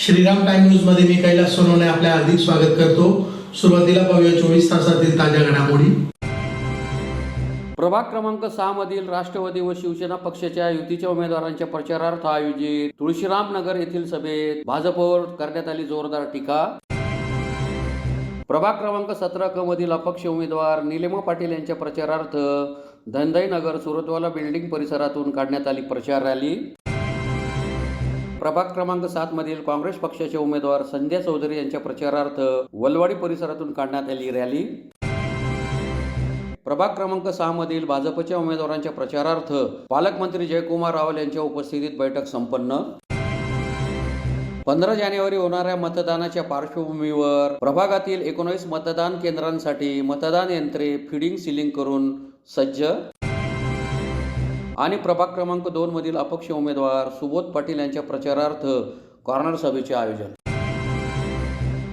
Shriram time news मध्ये मी कैलास सोनवणे आपले हार्दिक स्वागत करतो। सुरुवातीला पाहूया 24 तासातील ताज्या घडामोडी। प्रभाग क्रमांक 6 मधील राष्ट्रवादी व शिवसेना पक्षाच्या युतीच्या उमेदवारांच्या प्रचारार्थ आयोजित तुळशीराम नगर येथील सभेत भाजपवर करण्यात आली जोरदार टीका। प्रभाग क्रमांक 17 क मधील अपक्ष उमेदवार निलेमा पाटील यांच्या प्रचारार्थ धनदई नगर सुरतवाला बिल्डिंग परिसरातून काढण्यात आली प्रचार रॅली। प्रभाग क्रमांक 7 मधील काँग्रेस पक्षाचे उमेदवार संध्या चौधरी यांच्या प्रचारार्थ वलवाडी परिसरातून काढण्यात आली रॅली। प्रभाग क्रमांक 6 मधील भाजपच्या उमेदवारांच्या प्रचारार्थ पालकमंत्री जयकुमार रावल यांच्या उपस्थितीत बैठक संपन्न। 15 जानेवारी होणाऱ्या मतदानाच्या पार्श्वभूमीवर प्रभागातील 19 मतदान केंद्रांसाठी मतदान यंत्रे फिडिंग सीलिंग करून सज्ज। आणि प्रभाग क्रमांक 2 मधील अपक्ष उमेदवार सुबोध पाटील यांच्या प्रचारार्थ कॉर्नर सभेचे आयोजन।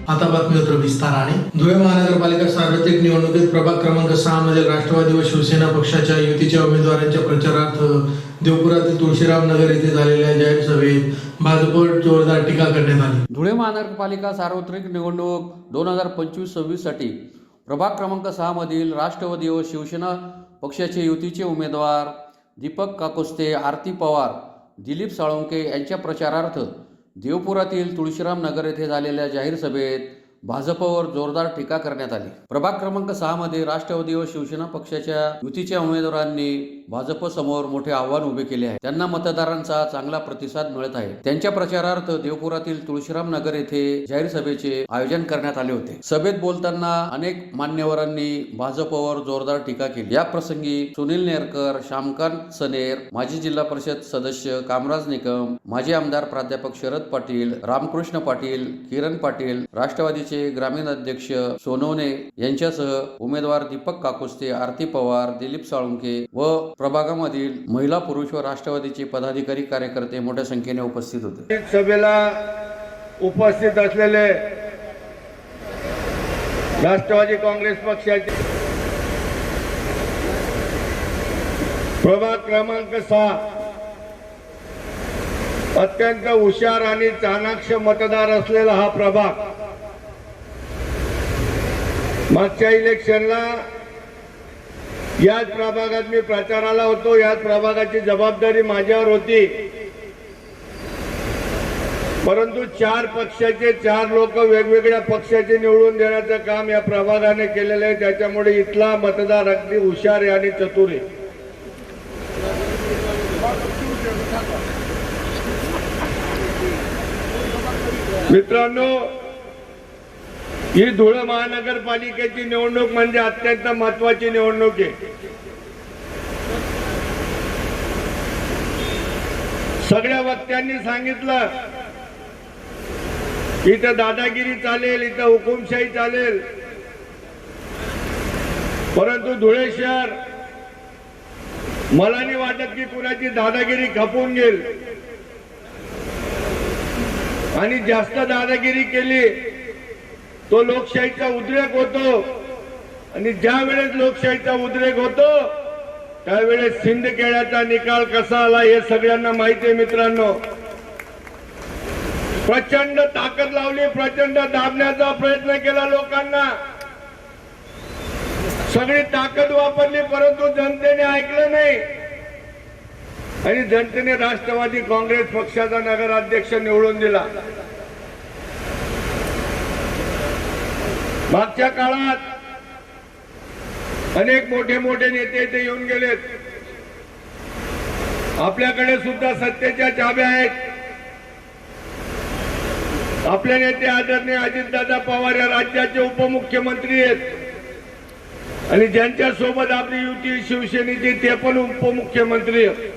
आता बातमीपत्र विस्ताराने। धुळे महानगरपालिका सार्वत्रिक निवडणुकीत प्रभाग क्रमांक 6 मधील राष्ट्रवादी व शिवसेना पक्षाच्या युतीच्या उमेदवारांच्या प्रचारार्थ देवपुरातील तुळशीराम नगर येथे झालेल्या जाहीर सभेत भाजपवर जोरदार टीका करण्यात आली। धुळे महानगरपालिका सार्वत्रिक निवडणूक 2025-26 साठी प्रभाग क्रमांक 6 मधील राष्ट्रवादी व शिवसेना पक्षाचे युतीचे उमेदवार दीपक काकोस्ते, आरती पवार, दिलीप साळुंके यांच्या प्रचारार्थ देवपुरातील तुळशीराम नगर येथे झालेल्या जाहीर सभेत भाजपवर जोरदार टीका करण्यात आली। प्रभाग क्रमांक 6 मध्ये राष्ट्रवादी व शिवसेना पक्षाच्या युतीच्या उमेदवारांनी भाजप समोर मोठे आव्हान उभे केले आहे। त्यांना मतदारांचा चांगला प्रतिसाद मिळत आहे। त्यांच्या प्रचारार्थ देवपुरातील तुळशीराम नगर येथे जाहीर सभेचे आयोजन करण्यात आले होते। सभेत बोलताना अनेक मान्यवरांनी भाजपवर जोरदार टीका केली। या प्रसंगी सुनील नेरकर, श्यामकांत सनेर, माजी जिल्हा परिषद सदस्य कामराज निकम, माजी आमदार प्राध्यापक शरद पाटील, रामकृष्ण पाटील, किरण पाटील, राष्ट्रवादीचे ग्रामीण अध्यक्ष सोनवणे यांच्यासह उमेदवार दीपक काकोस्ते, आरती पवार, दिलीप साळुंके व प्रभागामधील महिला पुरुष व राष्ट्रवादीचे पदाधिकारी कार्यकर्ते मोठ्या संख्येने उपस्थित होते। सभेला उपस्थित असलेले राष्ट्रवादी काँग्रेस पक्षाचे प्रभाग क्रमांक 6 अत्यंत हुशार आणि चाणाक्ष मतदार असलेला हा प्रभाग मागच्या इलेक्शनला याच प्रभागात मी प्रचाराला होतो। याच प्रभागाची जबाबदारी माझ्यावर होती, परंतु 4 पक्षाचे 4 लोक वेगवेगळ्या पक्षाचे निवडून देण्याचं काम या प्रभागाने केलेलं आहे। त्याच्यामुळे इथला मतदार अगदी हुशार आहे आणि चतुर आहे। मित्रांनो, ही धुळे महानगरपालिकेची निवडणूक म्हणजे अत्यंत महत्वाची निवडणूक आहे। सगळ्या वक्त्यांनी सांगितलं इथं दादागिरी चालेल, इथं हुकुमशाही चालेल, परंतु धुळे शहर मला नाही वाटत की कुणाची दादागिरी खपून गेल आणि जास्त दादागिरी केली तो लोकशाहीचा उद्रेक होतो। आणि ज्या वेळेस लोकशाहीचा उद्रेक होतो त्यावेळेस सिंदखेड्याचा निकाल कसा आला हे सगळ्यांना माहिती आहे। मित्रांनो, प्रचंड ताकद लावली, प्रचंड दाबण्याचा प्रयत्न केला लोकांना, सगळी ताकद वापरली, परंतु जनतेने ऐकलं नाही आणि जनतेने राष्ट्रवादी काँग्रेस पक्षाचा नगराध्यक्ष निवडून दिला। मागच्या काळात अनेक मोठे मोठे नेते इथे येऊन गेलेत। आपल्याकडे सुद्धा सत्तेच्या चाव्या आहेत। आपले नेते आदरणीय अजितदादा पवार या राज्याचे उपमुख्यमंत्री आहेत आणि ज्यांच्या सोबत आपली युती शिवसेनेची ते पण उपमुख्यमंत्री आहेत।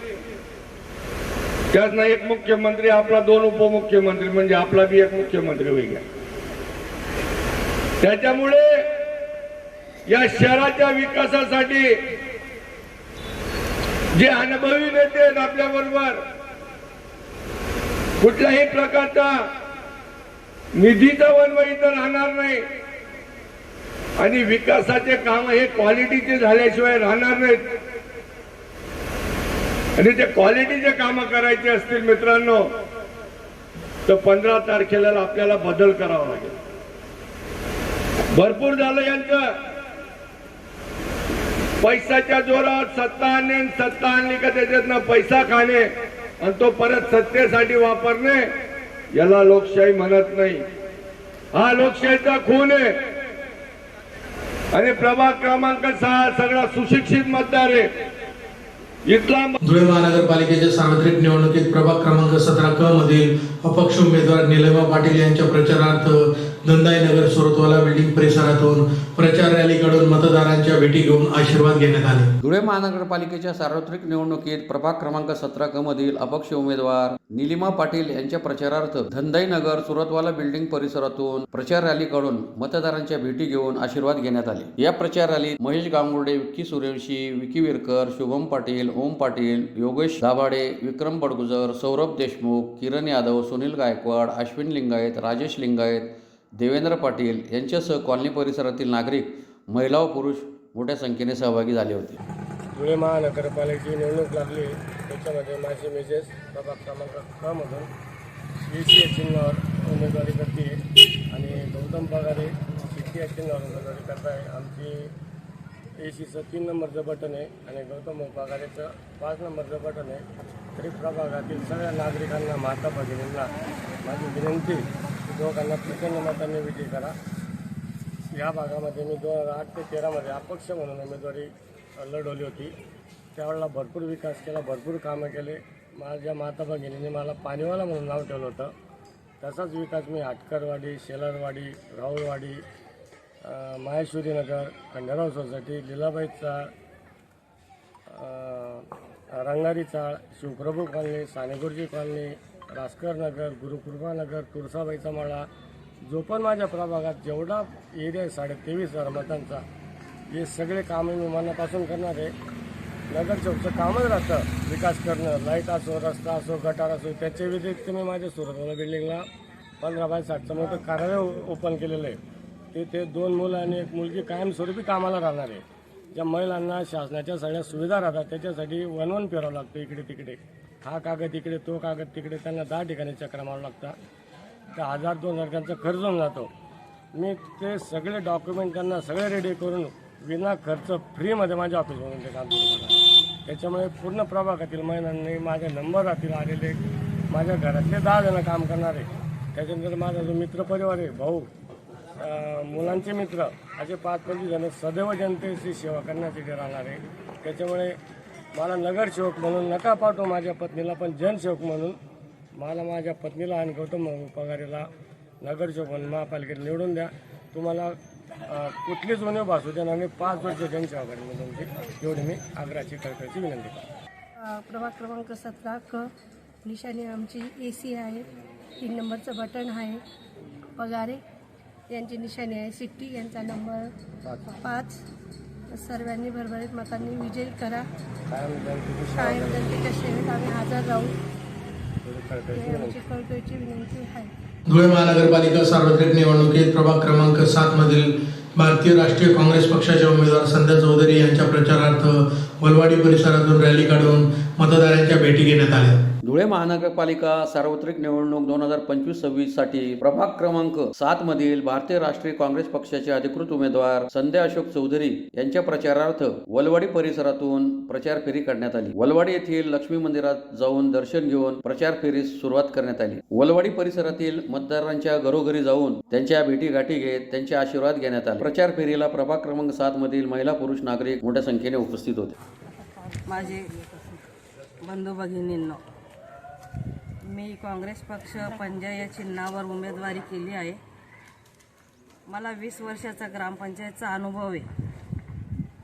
त्याच ना एक मुख्यमंत्री आपला 2 उपमुख्यमंत्री म्हणजे आपला बी एक मुख्यमंत्री होईल। त्याच्यामुळे या शहराच्या विकासासाठी जे अनुभवी नेते आहेत आपल्या बरोबर, कुठल्याही प्रकारचा निधीचा वनवा इथं राहणार नाही आणि विकासाचे काम हे क्वालिटीचे झाल्याशिवाय राहणार नाहीत। आणि ते क्वालिटीचे काम करायचे असतील मित्रांनो तर 15 तारखेला आपल्याला बदल करावा लागेल. भरपूर झालं यांचं. पैशाच्या जोरात सत्ता आणली का त्याच्यातनं पैसा खाणे आणि तो परत सत्तेसाठी वापरणे, याला लोकशाही म्हणत नाही. हा लोकशाहीचा खून आहे. आणि प्रभाग क्रमांक 6 सगळा सुशिक्षित मतदार आहे. इथला धुळे महानगरपालिकेच्या सार्वत्रिक निवडणुकीत प्रभाग क्रमांक 17 क मधील अपक्ष उमेदवार निलेमा पाटील यांच्या प्रचारार्थ धंदाईनगर सुरतवाला बिल्डिंग परिसरातून प्रचार रॅली काढून मतदारांच्या भेटी घेऊन आशीर्वाद घेण्यात आले. धुळे महानगरपालिकेच्या सार्वत्रिक निवडणुकीत प्रभाग क्रमांक 17 क मधील अपक्ष उमेदवार निलिमा पाटील यांच्या प्रचारार्थ धंदाईनगर सुरतवाला बिल्डिंग परिसरातून प्रचार रॅली काढून मतदारांच्या भेटी घेऊन आशीर्वाद घेण्यात आले. या प्रचार रॅलीत महेश गांगुर्डे, विक्की सूर्यवंशी, विकी विरकर, शुभम पाटील, ओम पाटील, योगेश दाभाडे, विक्रम बडगुजर, सौरभ देशमुख, किरण यादव, सुनील गायकवाड, अश्विन लिंगायत, राजेश लिंगायत, देवेंद्र पाटील यांच्यासह कॉलनी परिसरातील नागरिक, महिला व पुरुष मोठ्या संख्येने सहभागी झाले होते. धुळे महानगरपालिकेची निवडणूक लागली. त्याच्यामध्ये माझी मिसेस प्रभाग क्रमांक क मधून ECA चिन्हावर उमेदवारी करते आणि गौतम पगारे CTI चिन्हावर उमेदवारी करत आहे. आमची ACचं 3 नंबरचं बटन आहे आणि गौतम पगारेचं 5 नंबरचं बटन आहे. तरी प्रभागातील सगळ्या नागरिकांना, माता भगिनींना माझी विनंती, दोघांना प्रचंड मतांनी विजयी करा. या भागामध्ये मी 2008 ते 13 अपक्ष म्हणून उमेदवारी लढवली होती. त्यावेळेला भरपूर विकास केला, भरपूर कामं केले. माझ्या माता भगिनींनी मला पाणीवाला म्हणून नाव ठेवलं होतं. तसाच विकास मी हाटकरवाडी, शेलारवाडी, राहुलवाडी, माहेश्वरीनगर, खंडेराव सोसायटी, लीलाबाई चाळ, रंगारी चाळ, शिवप्रभू कॉलनी, सानेगुरुजी कॉलनी, रासकर नगर, गुरुकृपा नगर, तुळसाबाईचा माळा, जो पण माझ्या प्रभागात जेवढा एरिया आहे 23,500 मतांचा, हे सगळे कामं मी मनापासून करणार आहे. नगरसेवकचं कामच राहतं विकास करणं, लाईट असो, रस्ता असो, गटार असो. त्याच्या व्यतिरिक्त मी माझ्या सुरतवाला बिल्डिंगला 15/60चं मोठं कार्यालय ओपन केलेलं आहे. ते 2 मुलं आणि 1 मुलगी कायमस्वरूपी कामाला राहणार आहे. ज्या महिलांना शासनाच्या सगळ्या सुविधा राहतात त्याच्यासाठी वनवन फिरावं लागतं इकडे तिकडे. हा कागद इकडे, तो कागद तिकडे, त्यांना 10 ठिकाणी चक्र मारावं लागतं. तर 1000-2000 त्यांचा खर्च होऊन जातो. मी ते सगळे डॉक्युमेंट त्यांना सगळे रेडी करून विना खर्च फ्रीमध्ये माझ्या ऑफिसमधून ते काम करतो. त्याच्यामुळे पूर्ण प्रभागातील महिलांनी माझे नंबर राहतील आलेले. माझ्या घरातले 10 जण काम करणारे. त्याच्यानंतर माझा जो मित्रपरिवार आहे, भाऊ, मुलांचे मित्र, असे 5-25 जण सदैव जनतेची सेवा करण्यासाठी राहणार आहे. त्याच्यामुळे मला नगरसेवक म्हणून नका पाठवू माझ्या पत्नीला, पण जनसेवक म्हणून मला माझ्या पत्नीला आणि गौतम पगारेला नगरसेवक म्हणून महापालिकेत निवडून द्या. तुम्हाला कुठलीच उणीव भासू देणार नाही. 5 वर्ष जनसेवा करेन मी तुमची, एवढी मी आग्रहाची कळकळीची विनंती करतो. प्रभाग क्रमांक 17 क निशाणी आमची AC आहे. 3 नंबरचं बटन आहे. पगारे यांची निशाणी आहे. सिट्टी यांचा नंबर 5. सर्वांनी भरभरीत मतांनी विजयी करा. कायम जनतेच्या सेवेत आम्ही हजर राहू, ही आमची कळकळीची विनंती आहे. धुळे महानगरपालिका सार्वत्रिक निवडणुकीत प्रभाग क्रमांक 7 मधील भारतीय राष्ट्रीय काँग्रेस पक्षाच्या उमेदवार संध्या चौधरी यांच्या प्रचारार्थ वलवाडी परिसरातून रॅली काढून मतदारांच्या भेटी घेण्यात आल्या. धुळे महानगरपालिका सार्वत्रिक निवडणूक 2025-26 साठी प्रभाग क्रमांक 7 मधील भारतीय राष्ट्रीय काँग्रेस पक्षाचे अधिकृत उमेदवार संध्या अशोक चौधरी यांच्या प्रचारार्थ वलवाडी परिसरातून प्रचार फेरी काढण्यात आली. वलवाडी येथील लक्ष्मी मंदिरात जाऊन दर्शन घेऊन प्रचार फेरीस सुरुवात करण्यात आली. वलवाडी परिसरातील मतदारांच्या घरोघरी जाऊन त्यांच्या भेटीगाठी घेत त्यांचे आशीर्वाद घेण्यात आले. प्रचार फेरीला प्रभाग क्रमांक 7 मधील महिला पुरुष नागरिक मोठ्या संख्येने उपस्थित होते. माझे बंधू भगिनींनो, मी काँग्रेस पक्ष पंजा या चिन्हावर उमेदवारी केली आहे. मला 20 वर्षाचा ग्रामपंचायतचा अनुभव आहे,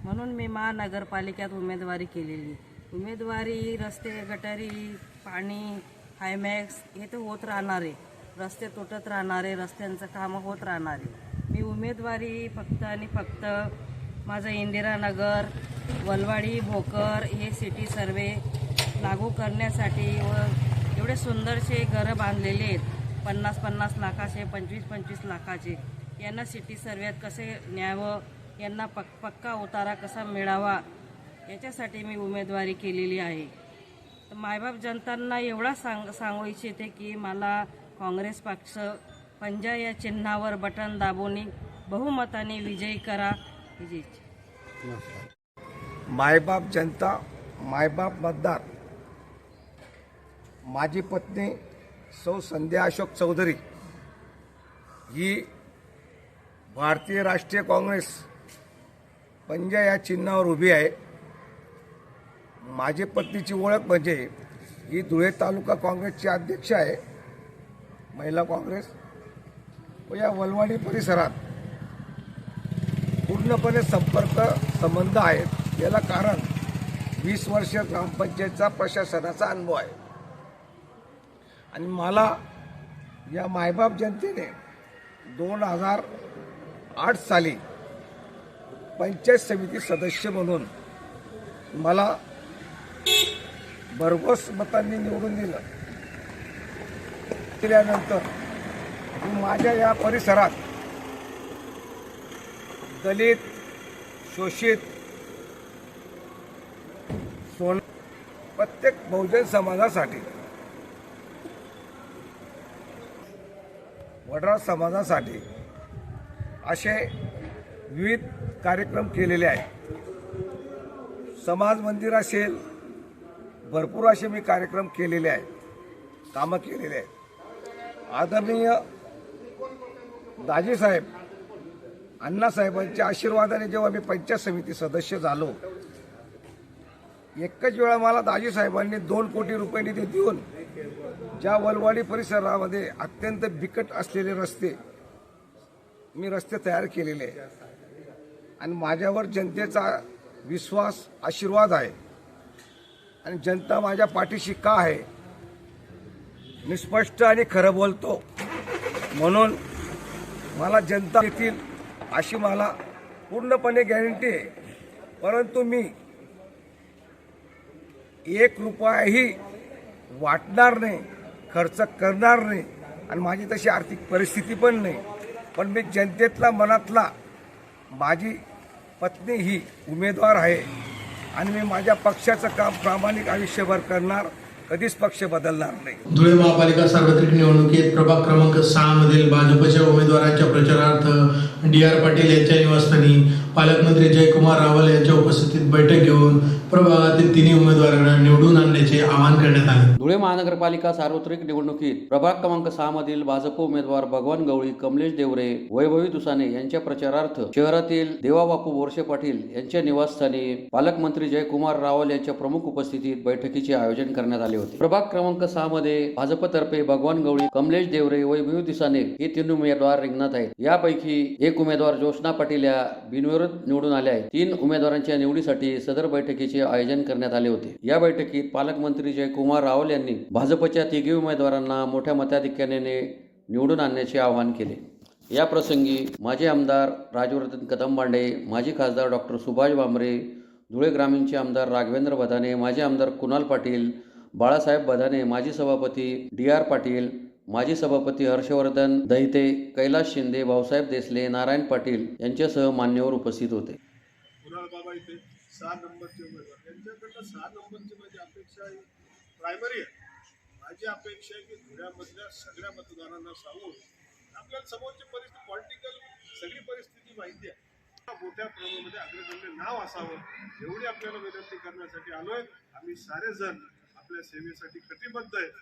म्हणून मी महानगरपालिकेत उमेदवारी केलेली. उमेदवारी रस्ते, गटारी, पाणी, हायमॅक्स हे तर होत राहणार आहे. रस्ते तुटत राहणार आहे, रस्त्यांचं कामं होत राहणार आहे. मी उमेदवारी फक्त आणि फक्त माझं इंदिरानगर, वलवाडी, भोकर हे सिटी सर्वे लागू करण्यासाठी व एवढे सुंदरसे घरं बांधलेले आहेत 50-50 लाखाचे, 25-25 लाखाचे. यांना सिटी सर्वेत कसे न्यावं, यांना पक्का उतारा कसा मिळावा, याच्यासाठी मी उमेदवारी केलेली आहे. तर मायबाप जनतांना एवढा सांगू इच्छिते की मला काँग्रेस पक्ष पंजा या चिन्हावर बटन दाबून बहुमताने विजयी करा ही इच्छा. मायबाप जनता, मायबाप मतदार. माझी पत्नी सौ संध्या अशोक चौधरी ही भारतीय राष्ट्रीय काँग्रेस पंजा या चिन्हावर उभी आहे. माझी पत्नीची ओळख म्हणजे ही धुळे तालुका काँग्रेसची अध्यक्ष आहे, महिला काँग्रेस. व या वलवाडी परिसरात पूर्णपणे संपर्क संबंध आहेत. याला कारण 20 वर्ष ग्रामपंचायतचा प्रशासनाचा अनुभव आहे. आणि मला या मायबाप जनतेने 2008 साली पंचायत समिती सदस्य म्हणून मला भरघोस मतांनी निवडून दिल्यानंतर माझ्या या परिसरात दलित, शोषित, प्रत्येक बहुजन समाजासाठी, वडार समाजासाठी असे विविध कार्यक्रम केलेले आहेत. समाज मंदिर असेल, भरपूर असे मी कार्यक्रम केलेले आहेत, कामं केलेले आहेत. आदरणीय दाजीसाहेब अण्णासाहेबांच्या आशीर्वादाने जेव्हा मी पंचायत समिती सदस्य झालो, एकच वेळा मला दाजीसाहेबांनी 2 कोटी रुपये निधी देऊन ज्या वलवाडी परिसरामध्ये अत्यंत बिकट असलेले रस्ते तयार केलेले आहे. आणि माझ्यावर जनतेचा विश्वास, आशीर्वाद आहे. आणि जनता माझ्या पाठीशी का आहे? मी स्पष्ट आणि खरं बोलतो म्हणून मला जनता येतील अशी मला पूर्णपणे गॅरंटी आहे. परंतु मी 1 रुपयाही वाटणार नाही, खर्च करणार नाही. आणि माझी तशी आर्थिक परिस्थिती पण नाही. पण मी जनतेतला, मनातला, माझी पत्नी ही उमेदवार आहे. आणि मी माझ्या पक्षाचं काम प्रामाणिक आयुष्यभर करणार, कधीच पक्ष बदलणार नाही. धुळे महापालिका सार्वत्रिक निवडणुकीत प्रभाग क्रमांक 6 मधील भाजपच्या उमेदवारांच्या प्रचारार्थ डी.आर. पाटील यांच्या निवासस्थानी पालकमंत्री जयकुमार रावल यांच्या उपस्थितीत बैठक घेऊन प्रभागातील 3 उमेदवारांना निवडून आणण्याचे आवाहन करण्यात आले. धुळे महानगरपालिका सार्वत्रिक निवडणुकीत प्रभाग क्रमांक 6 मधील भाजप उमेदवार भगवान गवळी, कमलेश देवरे, वैभवी दुसाने यांच्या प्रचारार्थ शहरातील देवाबापू बोरसे पाटील यांच्या निवासस्थानी पालकमंत्री जयकुमार रावल यांच्या प्रमुख उपस्थितीत बैठकीचे आयोजन करण्यात आले होते. प्रभाग क्रमांक 6 मध्ये भाजपतर्फे भगवान गवळी, कमलेश देवरे, वैभवी दुसाने हे 3 उमेदवार रिंगणात आहेत. यापैकी एक उमेदवार जोशना पाटील या बिनविरोध निवडून आल्या आहेत. 3 उमेदवारांच्या निवडीसाठी सदर बैठकीचे आयोजन करण्यात आले होते. या बैठकीत पालकमंत्री जयकुमार रावल यांनी भाजपच्या 3 उमेदवारांना मोठ्या मताधिक्याने निवडून आणण्याचे आवाहन केले. या प्रसंगी माजी आमदार राजवर्धन कदमबांडे, माजी खासदार डॉक्टर सुभाष भामरे, धुळे ग्रामीणचे आमदार राघवेंद्र बधाने, माजी आमदार कुणाल पाटील, बाळासाहेब बधाने, माजी सभापती डी.आर. पाटील, माजी सभापती हर्षवर्धन दहिते, कैलास शिंदे, भाऊसाहेब देसले, नारायण पाटील यांच्यासह मान्यवर उपस्थित होते. कुणाल बाबा इथे 6 नंबरचे उमेदवार, त्यांच्याकडनं 6 नंबरची माझी अपेक्षा ही प्रायमरी आहे. माझी अपेक्षा आहे की धुळ्यामधल्या सगळ्या मतदारांना सांगून आपल्याला समोरची परिस्थिती, पॉलिटिकल सगळी परिस्थिती माहिती आहे. मोठ्या प्रमाणामध्ये अग्रगण्य नाव असावं एवढी आपल्याला विनंती करण्यासाठी आलोय. आम्ही सारे जण आपल्या सेवेसाठी कटिबद्ध आहेत.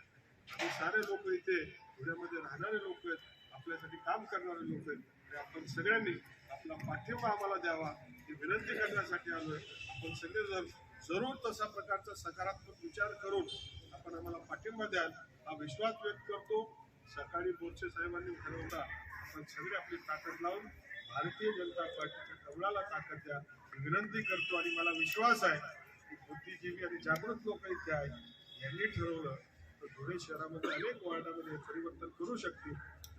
आम्ही सारे लोक इथे धुळ्यामध्ये राहणारे लोक आहेत, आपल्यासाठी काम करणारे लोक आहेत. आपण सगळ्यांनी आपला पाठिंबा आम्हाला द्यावा ही विनंती करण्यासाठी आलोय. आपण सगळेजण जरूर तसा प्रकारचा सकारात्मक विचार करून आपण आम्हाला पाठिंबा द्याल हा विश्वास व्यक्त करतो. सकाळी बोरसे साहेबांनी ठरवता आपण सगळे आपली ताकद लावून भारतीय जनता पार्टीच्या कमळाला ताकद द्या ही विनंती करतो. आणि मला विश्वास आहे की बुद्धिजीवी आणि जागृत लोक इथे आहेत, यांनी ठरवलं तर धुळे शहरामध्ये अनेक वॉर्डामध्ये परिवर्तन करू शकतील.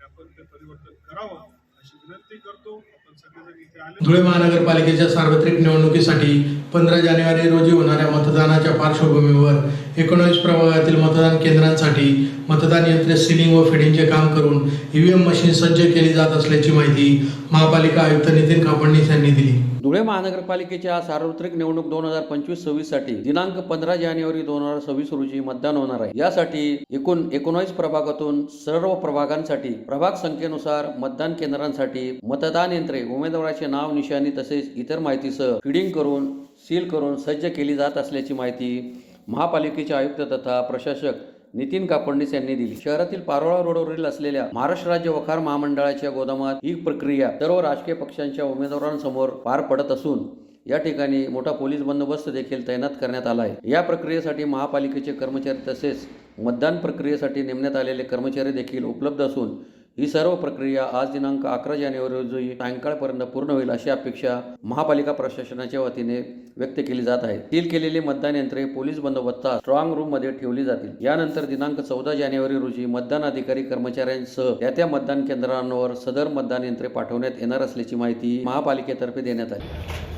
आपण ते परिवर्तन करावं अशी विनंती करतो. आपण सगळेजण इथे आले. धुळे महानगरपालिकेच्या सार्वत्रिक निवडणुकीसाठी 15 जानेवारी रोजी होणाऱ्या मतदानाच्या पार्श्वभूमीवर 19 प्रभागातील मतदान केंद्रांसाठी मतदान यंत्रे सीलिंग व फिडिंगचे काम करून ईव्हीएम मशीन सज्ज केली जात असल्याची माहिती महापालिका आयुक्त नितीन कापडणीस यांनी दिली. धुळे महानगरपालिकेच्या सार्वत्रिक निवडणूक 2025-26 साठी दिनांक 15 जानेवारी 2026 रोजी मतदान होणार आहे। यासाठी एकूण 19 प्रभागातून सर्व प्रभागांसाठी प्रभाग संख्येनुसार मतदान केंद्रांसाठी मतदान यंत्रे उमेदवाराचे नाव, निशाणी तसेच इतर माहितीसह फीडिंग करून सील करून सज्ज केली जात असल्याची माहिती महापालिकेचे आयुक्त तथा प्रशासक नितीन कापडणीस यांनी दिली। शहरातील पारोळा रोडवरील असलेल्या महाराष्ट्र राज्य वखार महामंडळाच्या गोदामात ही प्रक्रिया सर्व राजकीय पक्षांच्या उमेदवारांसमोर पार पडत असून या ठिकाणी मोठा पोलीस बंदोबस्त देखील तैनात करण्यात आला आहे। या प्रक्रियेसाठी महापालिकेचे कर्मचारी तसेच मतदान प्रक्रियेसाठी नेमण्यात आलेले कर्मचारी देखील उपलब्ध असून ही सर्व प्रक्रिया आज दिनांक 11 जानेवारी रोजी सायंकाळपर्यंत पूर्ण होईल अशी अपेक्षा महापालिका प्रशासनाच्या वतीने व्यक्त केली जात आहे। सील केलेली मतदान यंत्रे पोलीस बंदोबस्तात स्ट्रॉंग रूम मध्ये ठेवली जातील। यानंतर दिनांक 14 जानेवारी रोजी मतदान अधिकारी कर्मचाऱ्यांसह त्या मतदान केंद्रांवर सदर मतदान यंत्रे पाठवण्यात येणार असल्याची माहिती महापालिकेतर्फे देण्यात आली।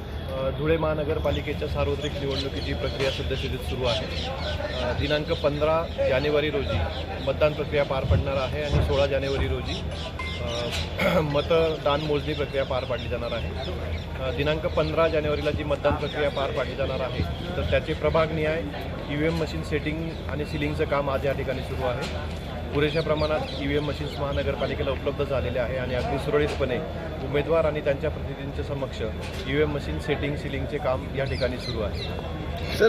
धुळे महानगरपालिकेच्या सार्वत्रिक निवडणुकीची प्रक्रिया सद्यस्थितीत सुरू आहे। दिनांक 15 जानेवारी रोजी मतदान प्रक्रिया पार पडणार आहे आणि 16 जानेवारी रोजी मतदान मोजणी प्रक्रिया पार पाडली जाणार आहे। दिनांक 15 जानेवारीला जी मतदान प्रक्रिया पार पाडली जाणार आहे तर त्याचे प्रभागनिहाय EVM मशीन सेटिंग आणि सिलिंगचं काम आज या ठिकाणी सुरू आहे। पुरेशा प्रमाणात EVM मशीन्स महानगरपालिकेला उपलब्ध झालेले आहे आणि अगदी सुरळीतपणे उमेदवार आणि त्यांच्या प्रतिनिधींच्या समक्ष EVM मशीन सेटिंग सिलिंगचे काम या ठिकाणी सुरू आहे। सर,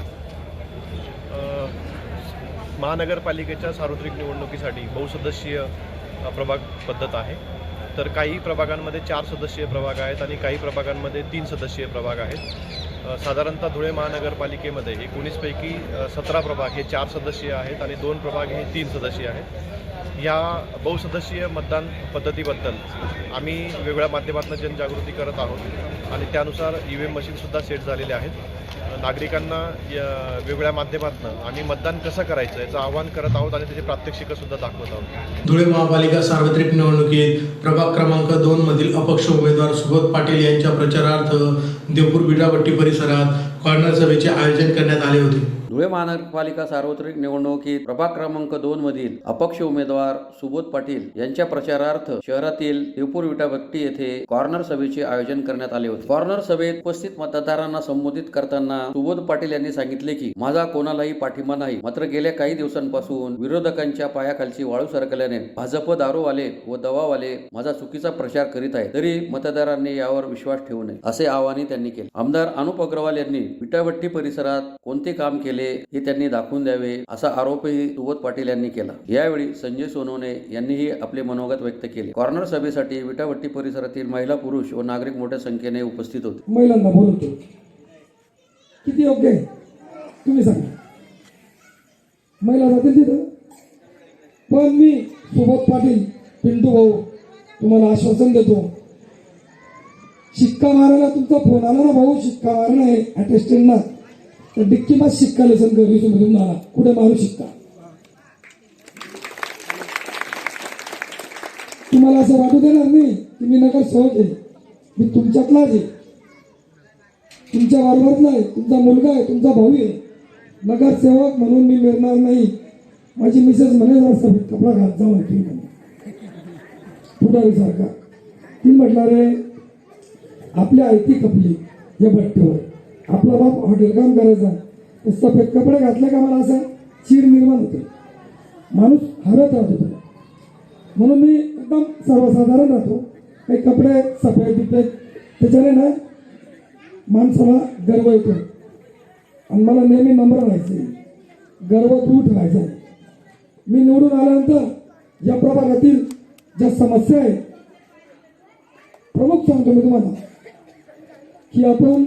महानगरपालिकेच्या सार्वत्रिक निवडणुकीसाठी बहुसदस्यीय प्रभाग पद्धत आहे। तर काही प्रभागांमध्ये 4 सदस्यीय प्रभाग आहेत आणि काही प्रभागांमध्ये 3 सदस्यीय प्रभाग आहेत। साधारणतः धुळे महानगरपालिकेमध्ये 19 पैकी 17 प्रभाग हे 4 सदस्यीय आहेत आणि 2 प्रभाग हे 3 सदस्यीय आहेत। या बहुसदस्यीय मतदान पद्धतीबद्दल आम्ही वेगवेगळ्या माध्यमातून जनजागृती करत आहोत आणि त्यानुसार EVM मशीनसुद्धा सेट झालेले आहेत। नागरिकांना वेगवेगळ्या माध्यमातून आम्ही मतदान कसं करायचं याचं आवाहन करत आहोत आणि त्याची प्रात्यक्षिकंसुद्धा दाखवत आहोत। धुळे महापालिका सार्वत्रिक निवडणुकीत प्रभाग क्रमांक 2 मधील अपक्ष उमेदवार सुबोध पाटील यांच्या प्रचारार्थ देवपूर बिटापट्टी परिसरात कॉर्नर सभेचे आयोजन करण्यात आले होते। धुळे महानगरपालिका सार्वत्रिक निवडणुकीत प्रभाग क्रमांक 2 मधील अपक्ष उमेदवार सुबोध पाटील यांच्या प्रचारार्थ शहरातील देवपूर विटापट्टी येथे कॉर्नर सभेचे आयोजन करण्यात आले होते। कॉर्नर सभेत उपस्थित मतदारांना संबोधित करताना सुबोध पाटील यांनी सांगितले की माझा कोणालाही पाठिंबा नाही, मात्र गेल्या काही दिवसांपासून विरोधकांच्या पायाखालची वाळू सरकल्याने भाजप दारूवाले व दवावाले माझा चुकीचा प्रचार करीत आहे, तरी मतदारांनी यावर विश्वास ठेवू नये असे आवाहन त्यांनी केले। आमदार अनुप अग्रवाल यांनी विटापट्टी परिसरात कोणते काम केले हे त्यांनी दाखवून द्यावे असा आरोपही सुबोध पाटील यांनी केला। यावेळी संजय सोनवणे यांनीही आपले मनोगत व्यक्त केले। कॉर्नर सभेसाठी विटापट्टी परिसरातील महिला, पुरुष व नागरिक मोठ्या संख्येने उपस्थित होते। महिलांना बोलवतो किती योग्य आहे तुम्ही सांगा, महिला जातील तिथं? पण मी सुबोध पाटील, पिंटू भाऊ तुम्हाला आश्वासन देतो, शिक्का मारायला तुमचा फोन आला ना भाऊ, शिक्का मारणं आहे अटेस्टेंट ना, तर डिक्की मा शिक्का लेसन कर तुम्ही आला कुठे मारू शिक्का। तुम्हाला असं वाटू देणार नाही की मी नगर सेवक आहे, मी तुमच्यातलाच आहे, तुमच्या बरोबरला आहे, तुमचा मुलगा आहे, तुमचा भाऊ आहे, नगरसेवक म्हणून मी मिळणार नाही। माझी मिसेस म्हणे जरा कपडा घात जाऊ पुढारी सारखा, ती म्हटलं रे आपल्या आयती कपली या भट्टीवर, आपला बाप हॉटेल काम करायचा, सफेद कपडे घातले का मला असं चीड निर्माण होते, माणूस हरत राहतो, म्हणून मी एकदम सर्वसाधारण राहतो, काही कपडे सफेद बिफेद त्याच्याने ना माणसाला गर्व येतो आणि मला नेहमी नम्र राहायचं, गर्व दूर ठेवायचा आहे। मी निवडून आल्यानंतर या प्रभागातील ज्या समस्या आहेत प्रमुख सांगतो मी तुम्हाला की आपण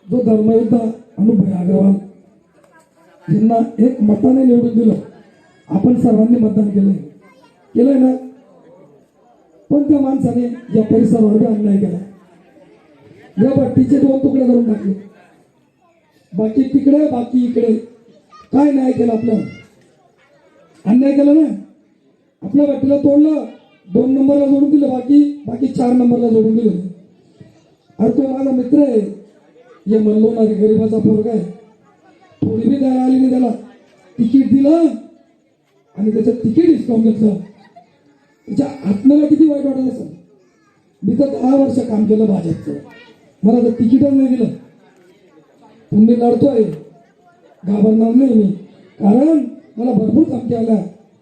जो धर्मयुद्ध अनुप अग्रवाल यांना एक मताने निवडून दिलं, आपण सर्वांनी मतदान केलंय ना, पण त्या माणसाने या परिसरावर अन्याय केला, या भट्टीचे 2 तुकडे करून टाकले, बाकी तिकडे बाकी इकडे, काय न्याय केला आपल्याला? अन्याय केला ना, आपल्या भट्टीला तोडलं, 2 नंबरला जोडून दिलं, बाकी 4 नंबरला जोडून दिलं। अरे तो माझा मित्र आहे, हे म्हणलो ना गरीबाचा पोरगा आहे, थोडी बी दया आली नाही त्याला, तिकीट दिलं आणि त्याचं तिकीट डिस्काउंट घेतलं, त्याच्या आत्म्याला किती वाईट वाटत असेल। मी तर 10 वर्ष काम केलं भाजपचं, मला जर तिकीटच नाही दिलं पण मी लढतोय, घाबरणार नाही मी. कारण मला भरपूर धमकी आल्या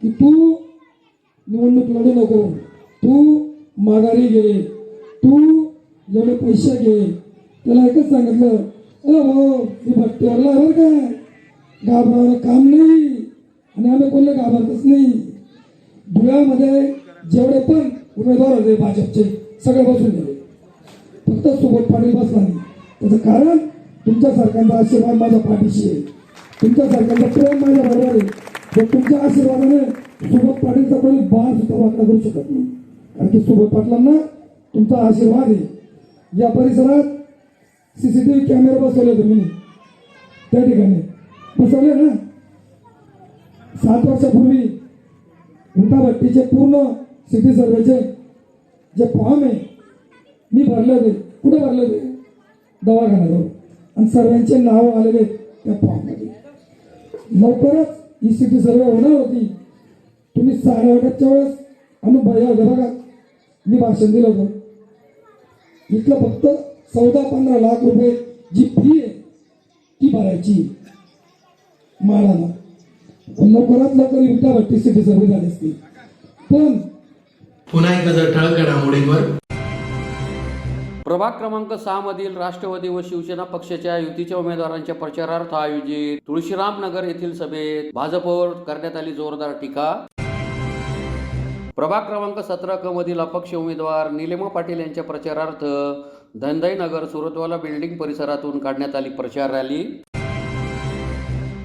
की तू निवडणूक लढू नको, तू माघारी घे, तू एवढे पैसे घे. त्याला एकच सांगितलं, भाऊ मी भट्टीवरला बरं काय, घाबरावं काम नाही. आणि आम्ही कोणले घाबरतच नाही. धुळ्यामध्ये जेवढे पण उमेदवार होते भाजपचे सगळे बसून गेले, फक्त सुबोध पाटील बसला नाही. त्याचं कारण तुमच्या सरकारचा आशीर्वाद माझ्या पाठीशी आहे, तुमच्या सरकारचं प्रेम माझ्या बरोबर आहे. तर तुमच्या आशीर्वादाने सुबोध पाटीलचा कोणी बाण सुद्धा वाकडा करू शकत नाही. कारण की सुबोध पाटलांना तुमचा आशीर्वाद आहे. या परिसरात CCTV कॅमेरे बसवले तुम्ही त्या ठिकाणी बसवले ना. 7 वर्षापूर्वी भट्टीचे पूर्ण सिटी सर्वेचे जे फॉर्म आहे मी भरले होते. कुठे भरले होते? दवाखान्याजवळ. आणि सर्वांचे नाव आलेले त्या फॉर्ममध्ये. लवकरच ही सिटी सर्वे होणार होती. तुम्ही 8:30च्या वेळेस अनुभव होते बघा, मी भाषण दिलं होतं. इथलं फक्त 14-15 लाख रुपये जी फी आहे ती भरायची माळाला. लवकरात लवकर भट्टी सिटी सर्वे झाली असती. पण पुन्हा एकदा जर ठळक घडामोडींवर. प्रभाग क्रमांक 6 मधील राष्ट्रवादी व शिवसेना पक्षाच्या युतीच्या उमेदवारांच्या प्रचारार्थ आयोजित तुळशीरामनगर येथील सभेत भाजपवर करण्यात आली जोरदार टीका. प्रभाग क्रमांक 17 क मधील अपक्ष उमेदवार निलेमा पाटील यांच्या प्रचारार्थ धनदाई नगर सुरतवाला बिल्डिंग परिसरातून काढण्यात आली प्रचार रॅली.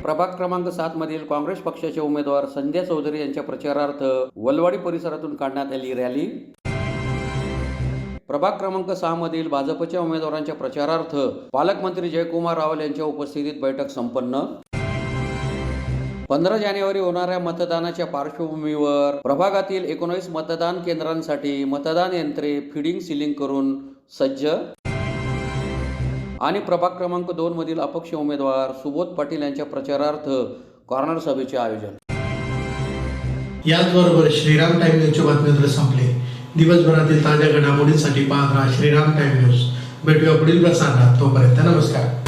प्रभाग क्रमांक 7 मधील काँग्रेस पक्षाचे उमेदवार संध्या चौधरी यांच्या प्रचारार्थ वलवाडी परिसरातून काढण्यात आली रॅली. प्रभाग क्रमांक 6 मधील भाजपच्या उमेदवारांच्या प्रचारार्थ पालकमंत्री जयकुमार रावल यांच्या उपस्थितीत बैठक संपन्न. 15 जानेवारी होणाऱ्या मतदानाच्या पार्श्वभूमीवर प्रभागातील 19 मतदान केंद्रांसाठी मतदान यंत्रे फिडिंग सिलिंग करून सज्ज. आणि प्रभाग क्रमांक 2 मधील अपक्ष उमेदवार सुबोध पाटील यांच्या प्रचारार्थ कॉर्नर सभेचे आयोजन. याचबरोबर श्रीराम टाइम न्यूजच्या बातमीपत्र संपले. दिवसभरातील ताज्या घडामोडींसाठी पाहत राहा श्रीराम टाइम न्यूज. भेटूया पुढील प्रसारणात. तोपर्यंत नमस्कार.